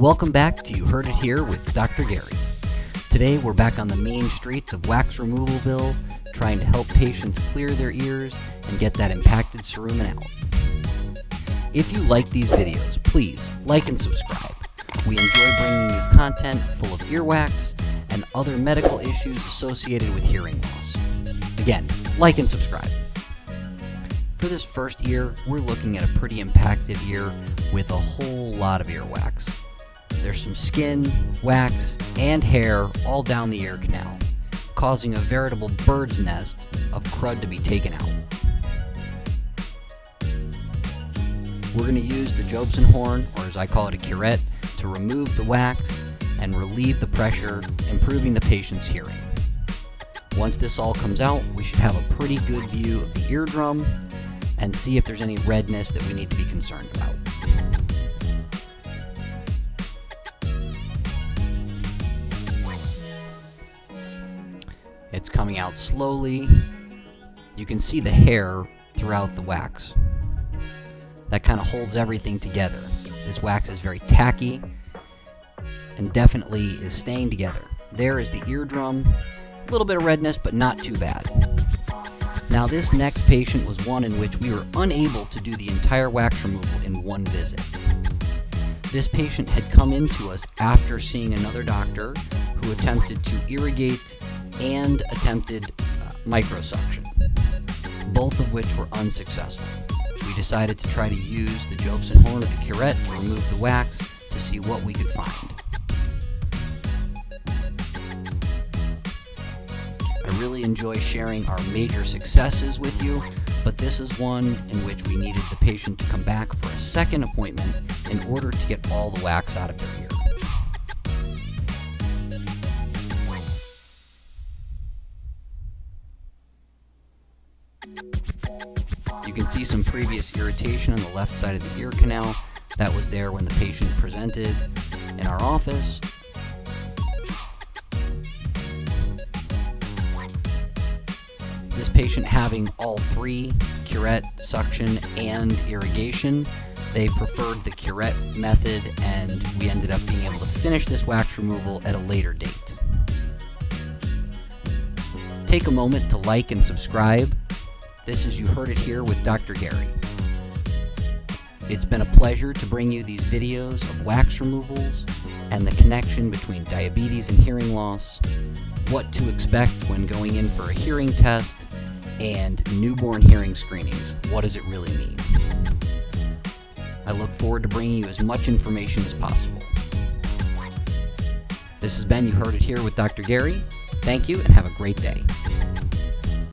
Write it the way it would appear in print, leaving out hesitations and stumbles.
Welcome back to You Heard It Here with Dr. Gary. Today we're back on the main streets of Wax Removalville, trying to help patients clear their ears and get that impacted cerumen out. If you like these videos, please like and subscribe. We enjoy bringing you content full of earwax and other medical issues associated with hearing loss. Again, like and subscribe. For this first ear, we're looking at a pretty impacted ear with a whole lot of earwax. There's some skin, wax, and hair all down the ear canal, causing a veritable bird's nest of crud to be taken out. We're going to use the Jobson horn, or as I call it, a curette, to remove the wax and relieve the pressure, improving the patient's hearing. Once this all comes out, we should have a pretty good view of the eardrum and see if there's any redness that we need to be concerned about. It's coming out slowly. You can see the hair throughout the wax. That kind of holds everything together. This wax is very tacky and definitely is staying together. There is the eardrum. A little bit of redness, but not too bad. Now this next patient was one in which we were unable to do the entire wax removal in one visit. This patient had come into us after seeing another doctor who attempted to irrigate and attempted microsuction, both of which were unsuccessful. We decided to try to use the Jobson horn or the curette to remove the wax to see what we could find. I really enjoy sharing our major successes with you, but this is one in which we needed the patient to come back for a second appointment in order to get all the wax out of their ear. You can see some previous irritation on the left side of the ear canal. That was there when the patient presented in our office. This patient having all three, curette, suction, and irrigation, they preferred the curette method, and we ended up being able to finish this wax removal at a later date. Take a moment to like and subscribe. This is You Heard It Here with Dr. Gary. It's been a pleasure to bring you these videos of wax removals and the connection between diabetes and hearing loss, what to expect when going in for a hearing test, and newborn hearing screenings. What does it really mean? I look forward to bringing you as much information as possible. This has been You Heard It Here with Dr. Gary. Thank you and have a great day.